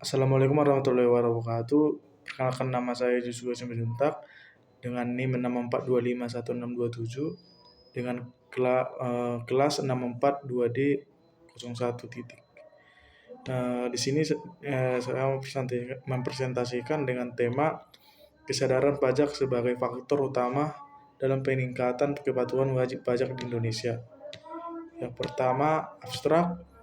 Assalamualaikum warahmatullahi wabarakatuh. Perkenalkan, nama saya Joshua Simanjuntak dengan NIM 6425167 dengan kelas 642D 01 titik. Di sini saya mempresentasikan dengan tema kesadaran pajak sebagai faktor utama dalam peningkatan kepatuhan wajib pajak di Indonesia. Yang pertama, abstrak.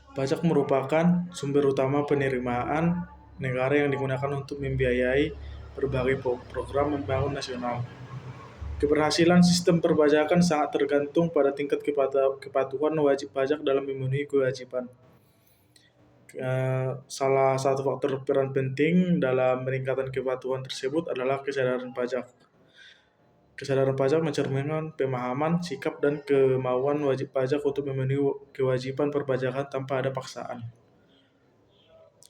Pajak merupakan sumber utama penerimaan negara yang digunakan untuk membiayai berbagai program pembangunan nasional. Keberhasilan sistem perpajakan sangat tergantung pada tingkat kepatuhan wajib pajak dalam memenuhi kewajiban. Salah satu faktor peran penting dalam meningkatkan kepatuhan tersebut adalah kesadaran pajak. Kesadaran pajak mencerminkan pemahaman, sikap, dan kemauan wajib pajak untuk memenuhi kewajiban perpajakan tanpa ada paksaan.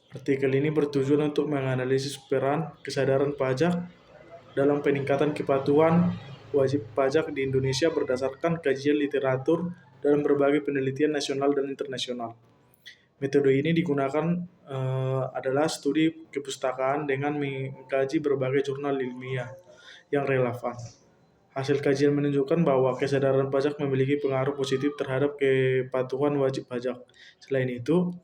Artikel ini bertujuan untuk menganalisis peran kesadaran pajak dalam peningkatan kepatuhan wajib pajak di Indonesia berdasarkan kajian literatur dalam berbagai penelitian nasional dan internasional. Metode ini digunakan adalah studi kepustakaan dengan mengkaji berbagai jurnal ilmiah yang relevan. Hasil kajian menunjukkan bahwa kesadaran pajak memiliki pengaruh positif terhadap kepatuhan wajib pajak. Selain itu,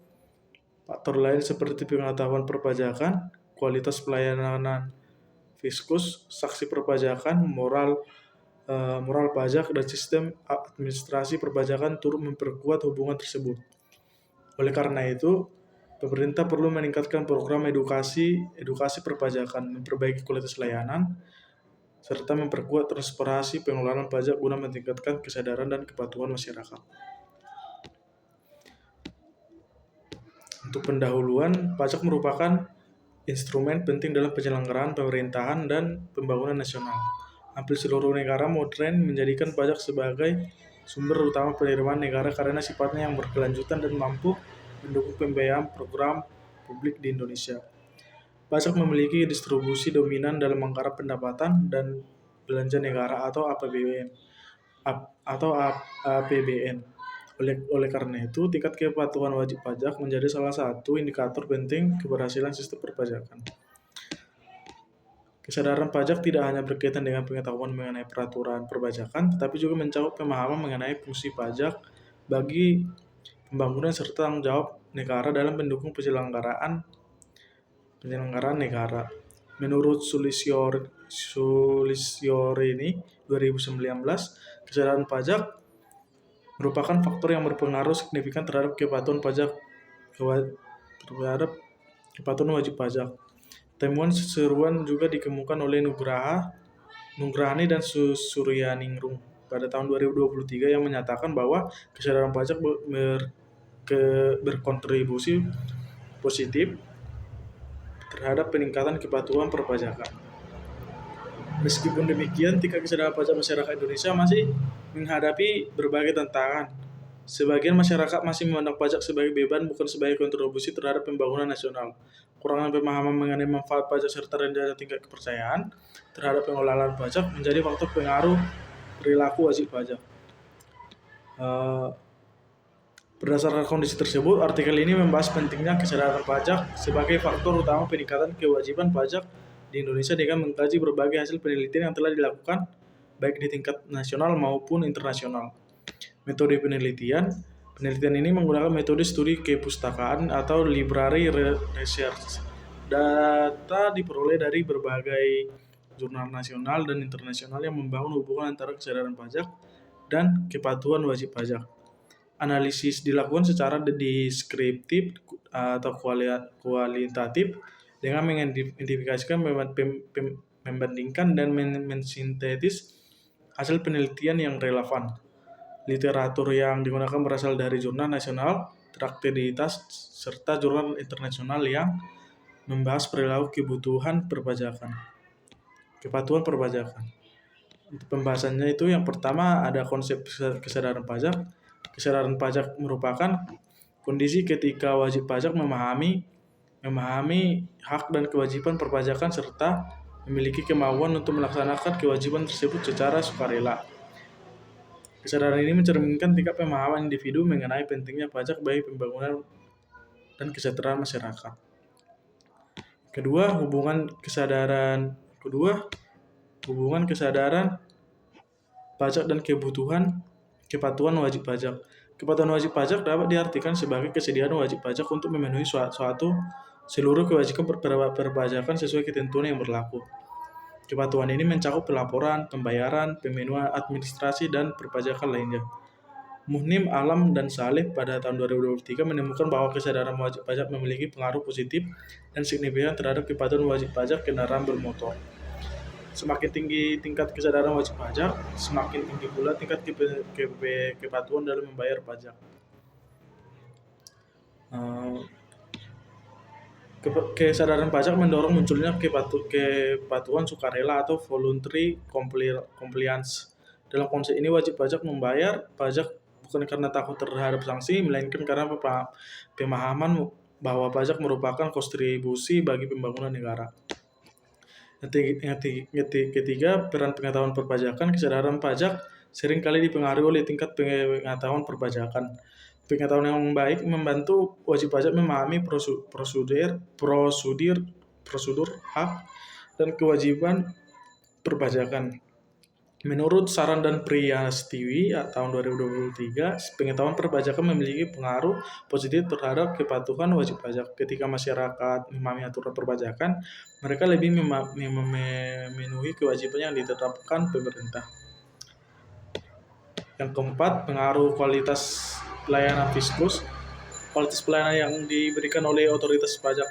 faktor lain seperti pengetahuan perpajakan, kualitas pelayanan fiskus, saksi perpajakan, moral pajak, dan sistem administrasi perpajakan turut memperkuat hubungan tersebut. Oleh karena itu, pemerintah perlu meningkatkan program edukasi perpajakan, memperbaiki kualitas layanan, serta memperkuat transparansi pengelolaan pajak guna meningkatkan kesadaran dan kepatuhan masyarakat. Untuk pendahuluan, pajak merupakan instrumen penting dalam penyelenggaraan pemerintahan dan pembangunan nasional. Hampir seluruh negara modern menjadikan pajak sebagai sumber utama penerimaan negara karena sifatnya yang berkelanjutan dan mampu mendukung pembiayaan program publik di Indonesia. Pajak memiliki distribusi dominan dalam menggarap pendapatan dan belanja negara atau APBN. Oleh karena itu, tingkat kepatuhan wajib pajak menjadi salah satu indikator penting keberhasilan sistem perpajakan. Kesadaran pajak tidak hanya berkaitan dengan pengetahuan mengenai peraturan perpajakan, tetapi juga mencakup pemahaman mengenai fungsi pajak bagi pembangunan serta tanggung jawab negara dalam mendukung penyelenggaraan negara. Menurut Sulistyorini 2019, kesadaran pajak merupakan faktor yang berpengaruh signifikan terhadap kepatuhan wajib pajak. Temuan seruan juga dikemukakan oleh Nugrahani dan Suryaningrum pada tahun 2023 yang menyatakan bahwa kesadaran pajak berkontribusi positif terhadap peningkatan kepatuhan perpajakan. Meskipun demikian, tingkat kesadaran pajak masyarakat Indonesia masih menghadapi berbagai tantangan. Sebagian masyarakat masih memandang pajak sebagai beban, bukan sebagai kontribusi terhadap pembangunan nasional. Kurangan pemahaman mengenai manfaat pajak serta rendahnya tingkat kepercayaan terhadap pengelolaan pajak menjadi faktor pengaruh perilaku wajib pajak. Berdasarkan kondisi tersebut, artikel ini membahas pentingnya kesadaran pajak sebagai faktor utama peningkatan kewajiban pajak di Indonesia dengan mengkaji berbagai hasil penelitian yang telah dilakukan baik di tingkat nasional maupun internasional. Metode penelitian ini menggunakan metode studi kepustakaan atau library research. Data diperoleh dari berbagai jurnal nasional dan internasional yang membangun hubungan antara kesadaran pajak dan kepatuhan wajib pajak. Analisis dilakukan secara deskriptif atau kualitatif dengan mengidentifikasikan, membandingkan, dan mensintetis hasil penelitian yang relevan. Literatur yang digunakan berasal dari jurnal nasional terakreditasi serta jurnal internasional yang membahas perilaku kepatuhan perpajakan. Untuk pembahasannya itu, yang pertama ada konsep kesadaran pajak. Kesadaran pajak merupakan kondisi ketika wajib pajak memahami hak dan kewajiban perpajakan serta memiliki kemauan untuk melaksanakan kewajiban tersebut secara sukarela. Kesadaran ini mencerminkan tingkat pemahaman individu mengenai pentingnya pajak bagi pembangunan dan kesejahteraan masyarakat. Kedua, hubungan kesadaran pajak dan kepatuhan wajib pajak. Kepatuhan wajib pajak dapat diartikan sebagai kesediaan wajib pajak untuk memenuhi seluruh kewajiban perpajakan sesuai ketentuan yang berlaku. Kepatuhan ini mencakup pelaporan, pembayaran, pemenuhan administrasi, dan perpajakan lainnya. Muhnim, Alam, dan Saleh pada tahun 2023 menemukan bahwa kesadaran wajib pajak memiliki pengaruh positif dan signifikan terhadap kepatuhan wajib pajak kendaraan bermotor. Semakin tinggi tingkat kesadaran wajib pajak, semakin tinggi pula tingkat kepatuhan dalam membayar pajak. Kesadaran pajak mendorong munculnya kepatuhan sukarela atau voluntary compliance. Dalam konsep ini, wajib pajak membayar pajak bukan karena takut terhadap sanksi, melainkan karena pemahaman bahwa pajak merupakan kontribusi bagi pembangunan negara. Yang ketiga, peran pengetahuan perpajakan. Kesadaran pajak seringkali dipengaruhi oleh tingkat pengetahuan perpajakan. Pengetahuan yang baik membantu wajib pajak memahami prosedur hak dan kewajiban perpajakan. Menurut Saran dan Priyastiwi tahun 2023, pengetahuan perpajakan memiliki pengaruh positif terhadap kepatuhan wajib pajak. Ketika masyarakat memahami aturan perpajakan, mereka lebih memenuhi kewajiban yang ditetapkan pemerintah. Yang keempat, pengaruh kualitas pelayanan fiskus. Kualitas pelayanan yang diberikan oleh otoritas pajak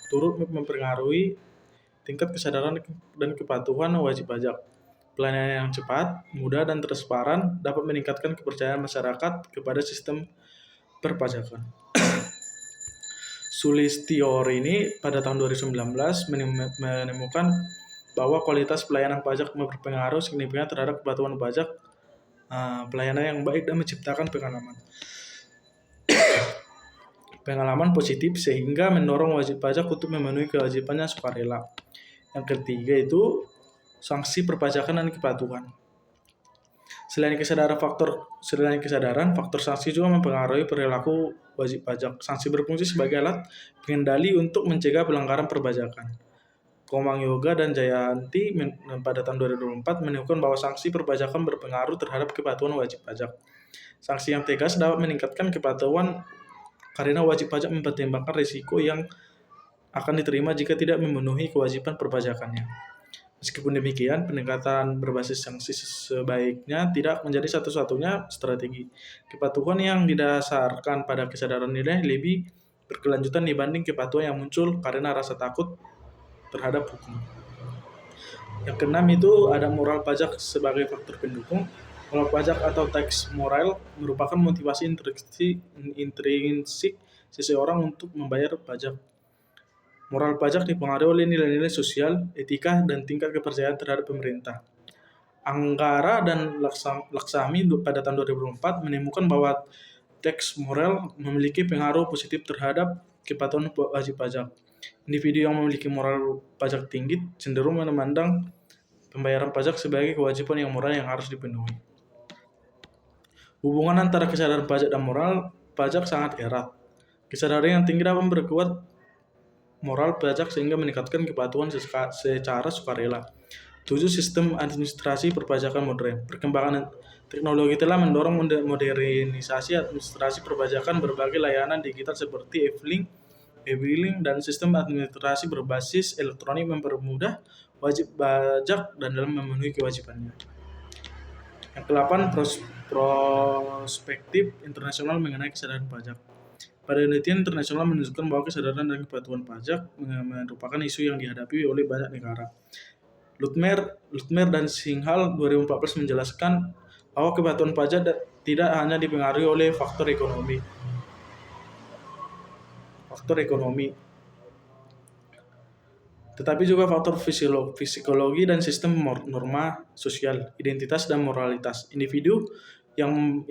turut mempengaruhi tingkat kesadaran dan kepatuhan wajib pajak. Pelayanan yang cepat, mudah, dan transparan dapat meningkatkan kepercayaan masyarakat kepada sistem perpajakan. Sulistyowrini pada tahun 2019 menemukan bahwa kualitas pelayanan pajak berpengaruh signifikan terhadap kepatuhan pajak. Pelayanan yang baik dan menciptakan pengalaman positif sehingga mendorong wajib pajak untuk memenuhi kewajibannya sukarela. Yang ketiga itu sanksi perpajakan dan kepatuhan. Selain kesadaran, faktor sanksi juga mempengaruhi perilaku wajib pajak. Sanksi berfungsi sebagai alat pengendali untuk mencegah pelanggaran perpajakan. Komang Yoga dan Jayanti pada tahun 2004 menemukan bahwa sanksi perpajakan berpengaruh terhadap kepatuhan wajib pajak. Sanksi yang tegas dapat meningkatkan kepatuhan karena wajib pajak mempertimbangkan risiko yang akan diterima jika tidak memenuhi kewajiban perpajakannya. Meskipun demikian, pendekatan berbasis sanksi sebaiknya tidak menjadi satu-satunya strategi. Kepatuhan yang didasarkan pada kesadaran nilai lebih berkelanjutan dibanding kepatuhan yang muncul karena rasa takut terhadap hukum. Yang keenam itu ada moral pajak sebagai faktor pendukung. Moral pajak atau tax moral merupakan motivasi intrinsik seseorang untuk membayar pajak. Moral pajak dipengaruhi oleh nilai-nilai sosial, etika, dan tingkat kepercayaan terhadap pemerintah. Anggara dan Laksami pada tahun 2004 menemukan bahwa tax moral memiliki pengaruh positif terhadap kepatuhan wajib pajak. Individu yang memiliki moral pajak tinggi cenderung memandang pembayaran pajak sebagai kewajiban yang moral yang harus dipenuhi. Hubungan antara kesadaran pajak dan moral pajak sangat erat. Kesadaran yang tinggi dapat memperkuat moral pajak sehingga meningkatkan kepatuhan secara sukarela. 7. Sistem administrasi perpajakan modern. Perkembangan teknologi telah mendorong modernisasi administrasi perpajakan. Berbagai layanan digital seperti e-filing dan sistem administrasi berbasis elektronik mempermudah wajib pajak dan dalam memenuhi kewajibannya. Yang ke-8, prospektif internasional mengenai kesadaran pajak. Penelitian internasional menunjukkan bahwa kesadaran dan kepatuhan pajak merupakan isu yang dihadapi oleh banyak negara. Lutmer dan Singhal 2014 menjelaskan bahwa kepatuhan pajak tidak hanya dipengaruhi oleh faktor ekonomi, tetapi juga faktor psikologi dan sistem norma sosial, identitas dan moralitas. Individu yang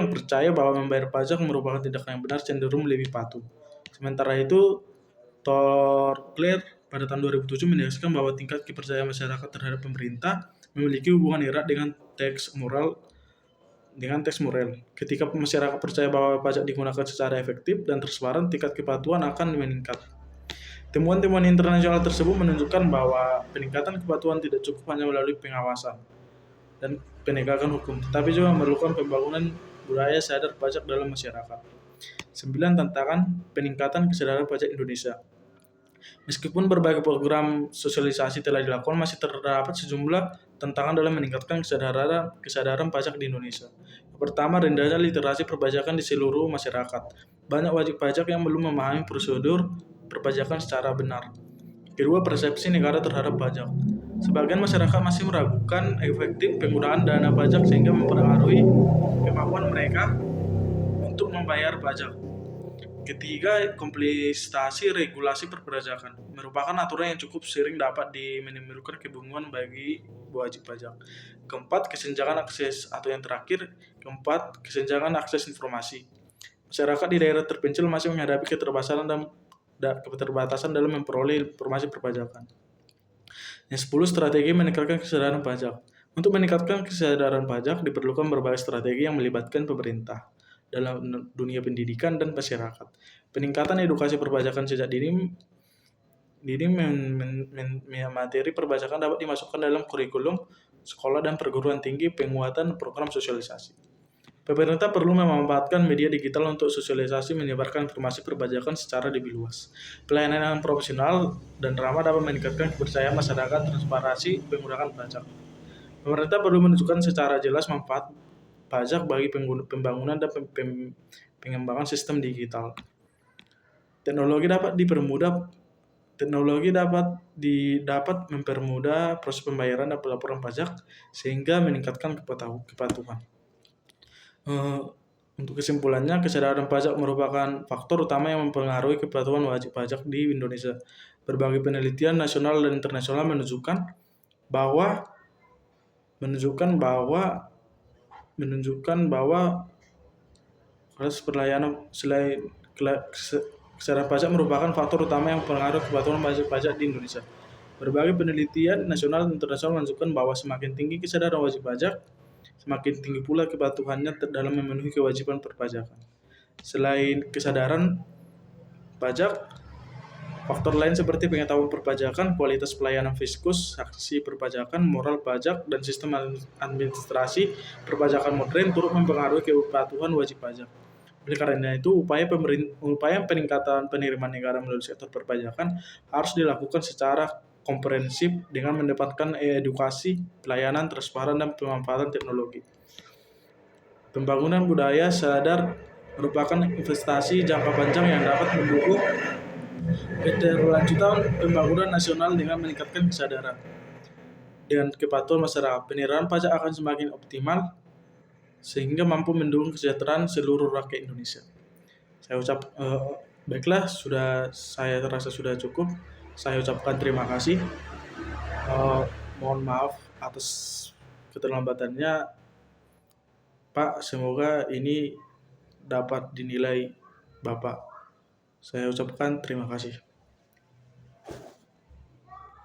percaya bahwa membayar pajak merupakan tindakan yang benar cenderung lebih patuh. Sementara itu, Torkler pada tahun 2007 menegaskan bahwa tingkat kepercayaan masyarakat terhadap pemerintah memiliki hubungan erat dengan tax moral dengan tes moral. Ketika masyarakat percaya bahwa pajak digunakan secara efektif dan transparan, tingkat kepatuhan akan meningkat. Temuan-temuan internasional tersebut menunjukkan bahwa peningkatan kepatuhan tidak cukup hanya melalui pengawasan dan penegakan hukum, tetapi juga memerlukan pembangunan budaya sadar pajak dalam masyarakat. 9. Tantangan peningkatan kesadaran pajak Indonesia. Meskipun berbagai program sosialisasi telah dilakukan, masih terdapat sejumlah tantangan dalam meningkatkan kesadaran pajak di Indonesia. Yang pertama, rendahnya literasi perpajakan di seluruh masyarakat. Banyak wajib pajak yang belum memahami prosedur perpajakan secara benar. Kedua, persepsi negara terhadap pajak. Sebagian masyarakat masih meragukan efektif penggunaan dana pajak sehingga mempengaruhi kemampuan mereka untuk membayar pajak. Ketiga, kompleksitas regulasi perpajakan merupakan aturan yang cukup sering dapat menimbulkan kebingungan bagi wajib pajak. Keempat, kesenjangan akses atau yang terakhir, kesenjangan akses informasi. Masyarakat di daerah terpencil masih menghadapi keterbatasan dalam memperoleh informasi perpajakan. Yang 10, strategi meningkatkan kesadaran pajak. Untuk meningkatkan kesadaran pajak diperlukan berbagai strategi yang melibatkan pemerintah dalam dunia pendidikan dan masyarakat. Peningkatan edukasi perpajakan sejak dini materi perpajakan dapat dimasukkan dalam kurikulum sekolah dan perguruan tinggi, penguatan program sosialisasi. Pemerintah perlu memanfaatkan media digital untuk sosialisasi menyebarkan informasi perpajakan secara lebih luas. Pelayanan yang profesional dan ramah dapat meningkatkan kepercayaan masyarakat transparansi penggunaan pajak. Pemerintah perlu menunjukkan secara jelas manfaat pajak bagi pembangunan dan pengembangan sistem digital. Teknologi dapat mempermudah proses pembayaran dan pelaporan pajak sehingga meningkatkan kepatuhan. Untuk kesimpulannya, kesadaran pajak merupakan faktor utama yang mempengaruhi kepatuhan wajib pajak di Indonesia. Berbagai penelitian nasional dan internasional menunjukkan bahwa proses kesadaran pajak merupakan faktor utama yang mempengaruhi kepatuhan wajib pajak di Indonesia. Berbagai penelitian nasional dan internasional menunjukkan bahwa semakin tinggi kesadaran wajib pajak, semakin tinggi pula kepatuhannya dalam memenuhi kewajiban perpajakan. Selain kesadaran pajak, faktor lain seperti pengetahuan perpajakan, kualitas pelayanan fiskus, saksi perpajakan, moral pajak, dan sistem administrasi perpajakan modern turut mempengaruhi kepatuhan wajib pajak. Oleh karena itu, upaya peningkatan penerimaan negara melalui sektor perpajakan harus dilakukan secara komprehensif dengan mendapatkan edukasi, pelayanan, transparan, dan pemanfaatan teknologi. Pembangunan budaya sadar merupakan investasi jangka panjang yang dapat mendukung keberlanjutan pembangunan nasional dengan meningkatkan kesadaran dan kepatuhan masyarakat. Penerimaan pajak akan semakin optimal sehingga mampu mendukung kesejahteraan seluruh rakyat Indonesia. Baiklah, saya rasa sudah cukup. Saya ucapkan terima kasih. Mohon maaf atas keterlambatannya, Pak. Semoga ini dapat dinilai Bapak. Saya ucapkan terima kasih.